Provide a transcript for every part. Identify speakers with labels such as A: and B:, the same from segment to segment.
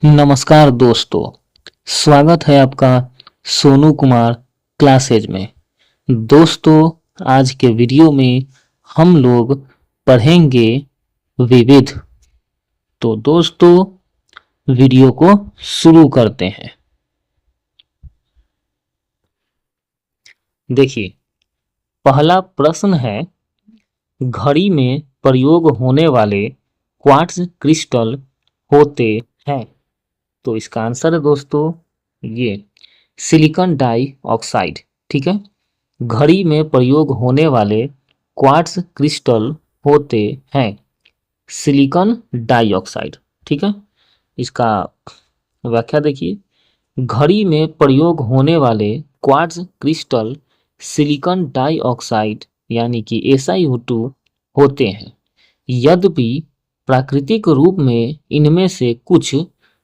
A: नमस्कार दोस्तों, स्वागत है आपका सोनू कुमार क्लासेज में। दोस्तों, आज के वीडियो में हम लोग पढ़ेंगे विविध। तो दोस्तों, वीडियो को शुरू करते हैं। देखिए, पहला प्रश्न है, घड़ी में प्रयोग होने वाले क्वार्ट्ज क्रिस्टल होते हैं। तो इसका आंसर है दोस्तों ये सिलिकॉन डाइऑक्साइड। ठीक है, घड़ी में प्रयोग होने वाले क्वार्ट्ज क्रिस्टल होते हैं सिलिकॉन डाइऑक्साइड। ठीक है, इसका व्याख्या देखिए, घड़ी में प्रयोग होने वाले क्वार्ट्ज क्रिस्टल सिलिकॉन डाइऑक्साइड यानी कि SiO2 होते हैं। यद्यपि प्राकृतिक रूप में इनमें से कुछ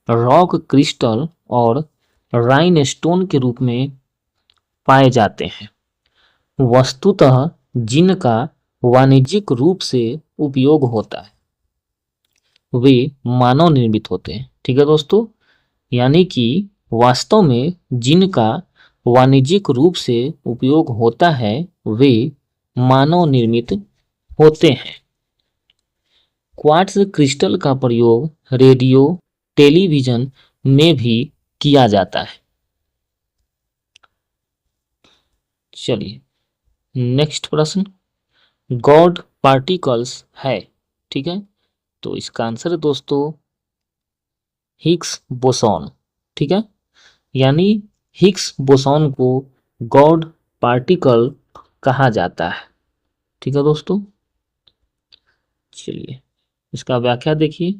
A: रॉक क्रिस्टल और राइनस्टोन के रूप में पाए जाते हैं, वस्तुतः जिनका वाणिज्यिक रूप से उपयोग होता है वे मानव निर्मित होते हैं। ठीक है दोस्तों, यानी कि वास्तव में जिनका वाणिज्यिक रूप से उपयोग होता है वे मानव निर्मित होते हैं। क्वार्ट्ज क्रिस्टल का प्रयोग रेडियो टेलीविजन में भी किया जाता है। चलिए नेक्स्ट प्रश्न, गॉड पार्टिकल्स है। ठीक है, तो इसका आंसर है दोस्तों हिग्स बोसॉन। ठीक है, यानी हिग्स बोसॉन को गॉड पार्टिकल कहा जाता है। ठीक है दोस्तों, चलिए इसका व्याख्या देखिए,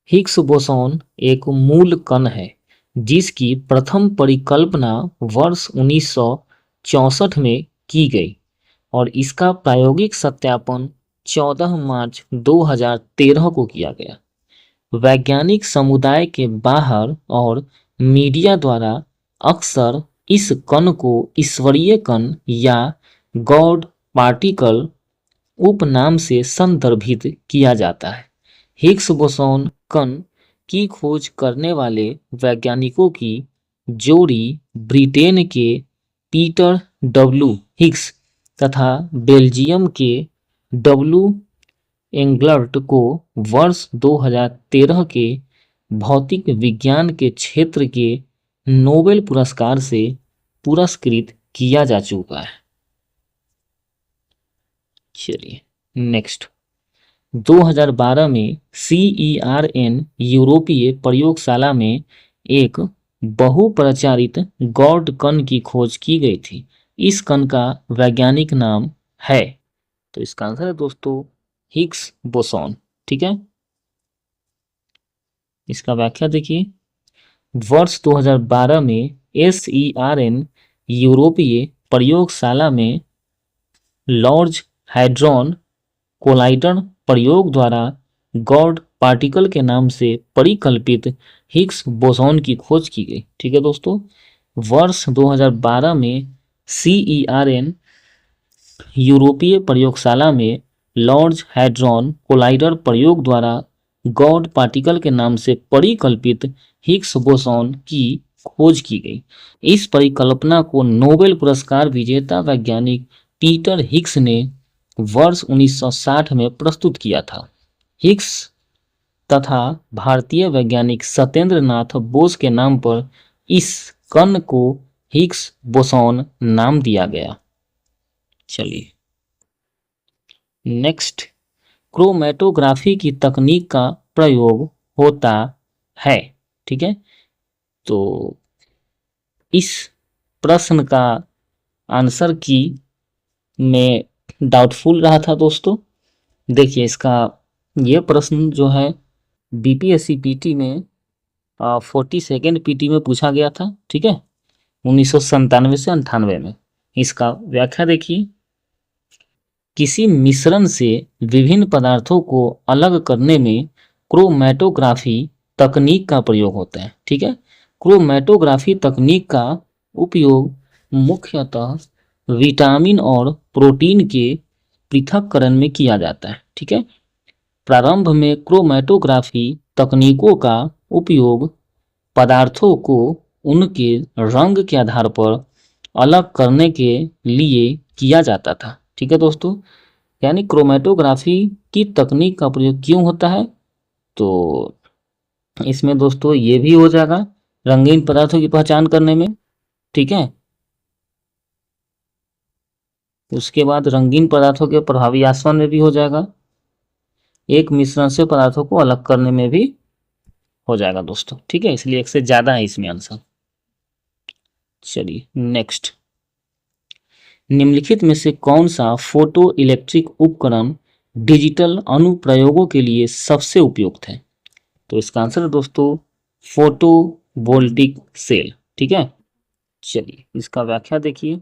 A: हिग्स बोसॉन एक मूल कण है जिसकी प्रथम परिकल्पना वर्ष 1964 में की गई और इसका प्रायोगिक सत्यापन 14 मार्च 2013 को किया गया। वैज्ञानिक समुदाय के बाहर और मीडिया द्वारा अक्सर इस कण को ईश्वरीय कण या गॉड पार्टिकल उपनाम से संदर्भित किया जाता है। हिग्स बोसॉन कण की खोज करने वाले वैज्ञानिकों की जोड़ी ब्रिटेन के पीटर डब्ल्यू हिग्स तथा बेल्जियम के डब्ल्यू एंगलर्ट को वर्ष 2013 के भौतिक विज्ञान के क्षेत्र के नोबेल पुरस्कार से पुरस्कृत किया जा चुका है। चलिए नेक्स्ट, 2012 में CERN यूरोपीय प्रयोगशाला में एक बहुप्रचारित गॉड कण की खोज की गई थी। इस कण का वैज्ञानिक नाम है, तो इसका आंसर है दोस्तों हिग्स बोसॉन। ठीक है, इसका व्याख्या देखिए, वर्ष 2012 में SERN यूरोपीय प्रयोगशाला में लार्ज हैड्रॉन कोलाइडर प्रयोग द्वारा गॉड पार्टिकल के नाम से परिकल्पित हिग्स बोसॉन की खोज की गई। ठीक है दोस्तों, वर्ष 2012 में CERN यूरोपीय प्रयोगशाला में लार्ज हैड्रॉन कोलाइडर प्रयोग द्वारा गॉड पार्टिकल के नाम से परिकल्पित हिग्स बोसॉन की खोज की गई। इस परिकल्पना को नोबेल पुरस्कार विजेता वैज्ञानिक पीटर हिग्स ने वर्ष 1960 में प्रस्तुत किया था। हिग्स तथा भारतीय वैज्ञानिक सत्येंद्र नाथ बोस के नाम पर इस कण को हिग्स बोसॉन नाम दिया गया। चलिए नेक्स्ट, क्रोमैटोग्राफी की तकनीक का प्रयोग होता है। ठीक है, तो इस प्रश्न का आंसर की मैं डाउटफुल रहा था दोस्तों। देखिए, इसका ये प्रश्न जो है BPSC PT में 42nd PT में पूछा गया था। ठीक है, 1997 से 98 में। इसका व्याख्या देखिए, किसी मिश्रण से विभिन्न पदार्थों को अलग करने में क्रोमैटोग्राफी तकनीक का प्रयोग होता है। ठीक है, क्रोमैटोग्राफी तकनीक का उपयोग मुख्यतः विटामिन और प्रोटीन के पृथक्करण में किया जाता है। ठीक है, प्रारंभ में क्रोमैटोग्राफी तकनीकों का उपयोग पदार्थों को उनके रंग के आधार पर अलग करने के लिए किया जाता था। ठीक है दोस्तों, यानी क्रोमैटोग्राफी की तकनीक का प्रयोग क्यों होता है, तो इसमें दोस्तों ये भी हो जाएगा रंगीन पदार्थों की पहचान करने में। ठीक है, उसके बाद रंगीन पदार्थों के प्रभावी आसवन में भी हो जाएगा, एक मिश्रण से पदार्थों को अलग करने में भी हो जाएगा दोस्तों। ठीक है, इसलिए एक से ज्यादा है इसमें आंसर। चलिए नेक्स्ट, निम्नलिखित में से कौन सा फोटो इलेक्ट्रिक उपकरण डिजिटल अनुप्रयोगों के लिए सबसे उपयुक्त है, तो इसका आंसर है दोस्तों फोटो वोल्टिक सेल। ठीक है, चलिए इसका व्याख्या देखिए।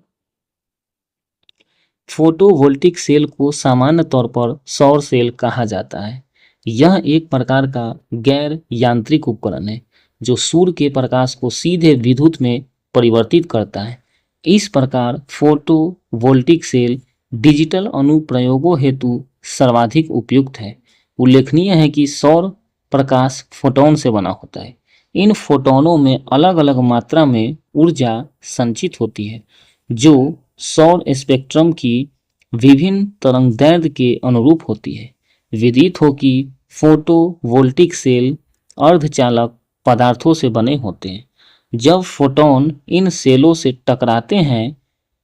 A: फोटोवोल्टिक सेल को सामान्य तौर पर सौर सेल कहा जाता है। यह एक प्रकार का गैर यांत्रिक उपकरण है जो सूर्य के प्रकाश को सीधे विद्युत में परिवर्तित करता है। इस प्रकार फोटोवोल्टिक सेल डिजिटल अनुप्रयोगों हेतु सर्वाधिक उपयुक्त है। उल्लेखनीय है कि सौर प्रकाश फोटोन से बना होता है। इन फोटोनों में अलग अलग मात्रा में ऊर्जा संचित होती है जो सौर स्पेक्ट्रम की विभिन्न तरंगदैर्घ्य के अनुरूप होती है। विदित हो कि फोटोवोल्टिक सेल अर्धचालक पदार्थों से बने होते हैं। जब फोटोन इन सेलों से टकराते हैं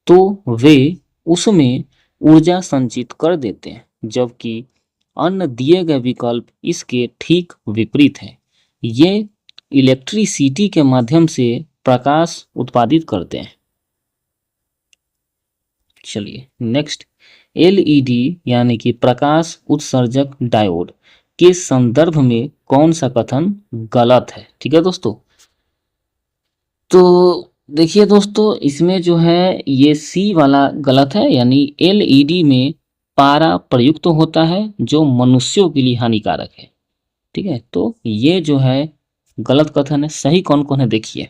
A: तो वे उसमें ऊर्जा संचित कर देते हैं, जबकि अन्य दिए गए विकल्प इसके ठीक विपरीत है। ये इलेक्ट्रिसिटी के माध्यम से प्रकाश उत्पादित करते हैं। चलिए नेक्स्ट, एलईडी यानी कि प्रकाश उत्सर्जक डायोड के संदर्भ में कौन सा कथन गलत है। ठीक है दोस्तों, तो देखिए दोस्तों इसमें जो है ये सी वाला गलत है, यानी एलईडी में पारा प्रयुक्त होता है जो मनुष्यों के लिए हानिकारक है। ठीक है, तो ये जो है गलत कथन है। सही कौन कौन है देखिए।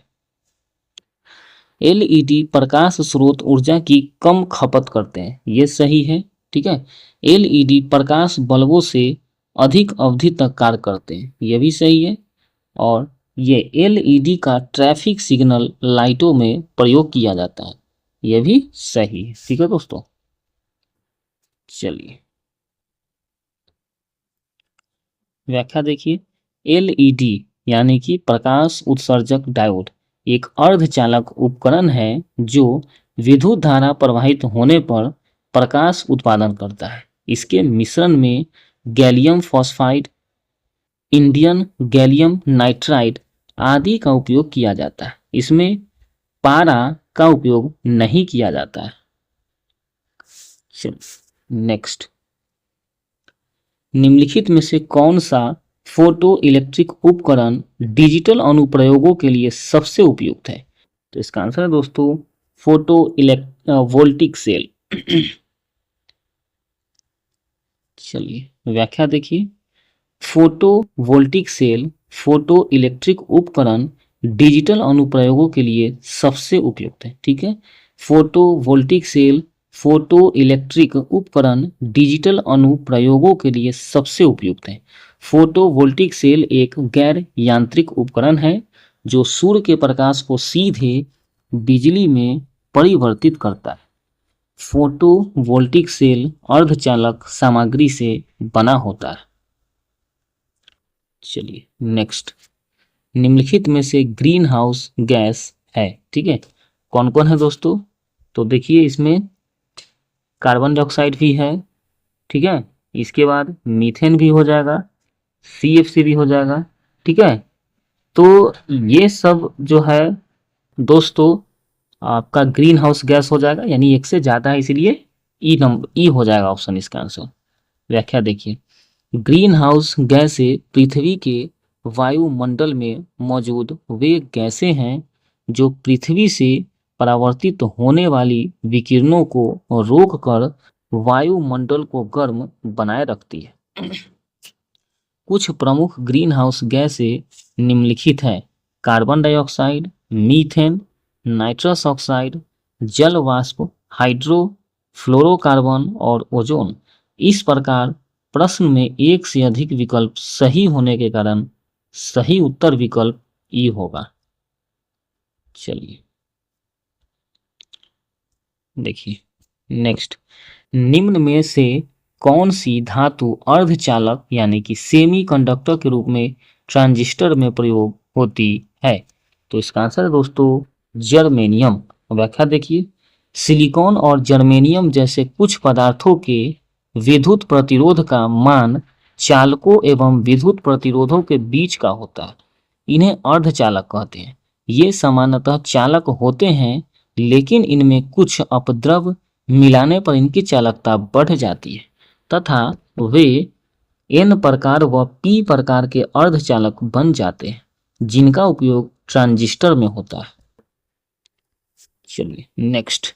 A: एलईडी प्रकाश स्रोत ऊर्जा की कम खपत करते हैं, ये सही है। ठीक है, एलईडी प्रकाश बल्बों से अधिक अवधि तक कार्य करते हैं, ये भी सही है। और ये एलईडी का ट्रैफिक सिग्नल लाइटों में प्रयोग किया जाता है, ये भी सही है। ठीक है दोस्तों, चलिए व्याख्या देखिए। एलईडी यानी कि प्रकाश उत्सर्जक डायोड एक अर्धचालक उपकरण है जो विद्युत धारा प्रवाहित होने पर प्रकाश उत्पादन करता है। इसके मिश्रण में gallium phosphide, indium gallium nitride आदि का उपयोग किया जाता है। इसमें पारा का उपयोग नहीं किया जाता है। नेक्स्ट, निम्नलिखित में से कौन सा फोटो इलेक्ट्रिक उपकरण डिजिटल अनुप्रयोगों के लिए सबसे उपयुक्त है, तो इसका आंसर है दोस्तों फोटो वोल्टिक सेल। चलिए व्याख्या देखिए। Photovoltaic cell photoelectric उपकरण डिजिटल अनुप्रयोगों के लिए सबसे उपयुक्त है। ठीक है, photovoltaic cell photoelectric उपकरण डिजिटल अनुप्रयोगों के लिए सबसे उपयुक्त है। फोटोवोल्टिक सेल एक गैर यांत्रिक उपकरण है जो सूर्य के प्रकाश को सीधे बिजली में परिवर्तित करता है। फोटोवोल्टिक सेल अर्धचालक सामग्री से बना होता है। चलिए नेक्स्ट, निम्नलिखित में से ग्रीन हाउस गैस है। ठीक है, कौन कौन है दोस्तों, तो देखिए इसमें कार्बन डाइऑक्साइड भी है। ठीक है, इसके बाद मीथेन भी हो जाएगा, CFC भी हो जाएगा। ठीक है, तो ये सब जो है दोस्तों आपका ग्रीन हाउस गैस हो जाएगा, यानी एक से ज़्यादा है इसलिए ई हो जाएगा ऑप्शन इसका आंसर। व्याख्या देखिए। ग्रीन हाउस गैसें पृथ्वी के वायुमंडल में मौजूद वे गैसें हैं जो पृथ्वी से परावर्तित होने वाली विकिरणों को रोककर वायुमंडल को गर्म बनाए रखती है। कुछ प्रमुख ग्रीन हाउस गैसें निम्नलिखित हैं: carbon dioxide, methane, nitrous oxide, जल वाष्प, हाइड्रो फ्लोरोकार्बन और ओजोन। इस प्रकार प्रश्न में एक से अधिक विकल्प सही होने के कारण सही उत्तर विकल्प ई होगा। चलिए देखिए नेक्स्ट, निम्न में से कौन सी धातु अर्धचालक यानी कि सेमीकंडक्टर के रूप में ट्रांजिस्टर में प्रयोग होती है? तो इसका आंसर है दोस्तों जर्मेनियम। व्याख्या देखिए, सिलिकॉन और जर्मेनियम जैसे कुछ पदार्थों के विद्युत प्रतिरोध का मान चालकों एवं विद्युत प्रतिरोधों के बीच का होता है। इन्हें अर्धचालक कहते हैं। ये सामान्यतः चालक होते हैं, लेकिन इनमें कुछ अपद्रव मिलाने पर इनकी चालकता बढ़ जाती है तथा वे एन प्रकार व पी प्रकार के अर्धचालक बन जाते हैं, जिनका उपयोग ट्रांजिस्टर में होता है। चलिए नेक्स्ट,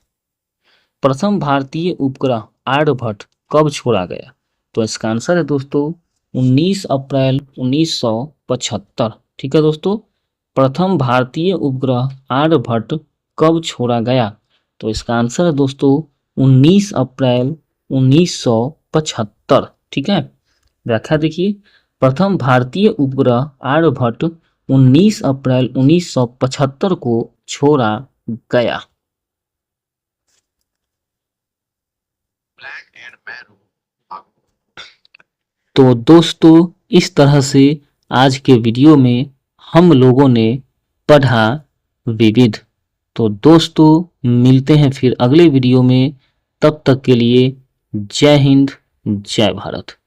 A: प्रथम भारतीय उपग्रह आर्यभट्ट कब छोड़ा गया? तो इसका आंसर है दोस्तों 19 अप्रैल 1975। ठीक है दोस्तों, प्रथम भारतीय उपग्रह आर्यभट्ट कब छोड़ा गया? तो इसका आंसर है दोस्तों 19 अप्रैल 1975। ठीक है, व्याख्या देखिए, प्रथम भारतीय उपग्रह आर्यभट्ट 19 अप्रैल 1975 को छोड़ा गया। तो दोस्तों इस तरह से आज के वीडियो में हम लोगों ने पढ़ा विविध। तो दोस्तों मिलते हैं फिर अगले वीडियो में, तब तक के लिए जय हिंद जय भारत।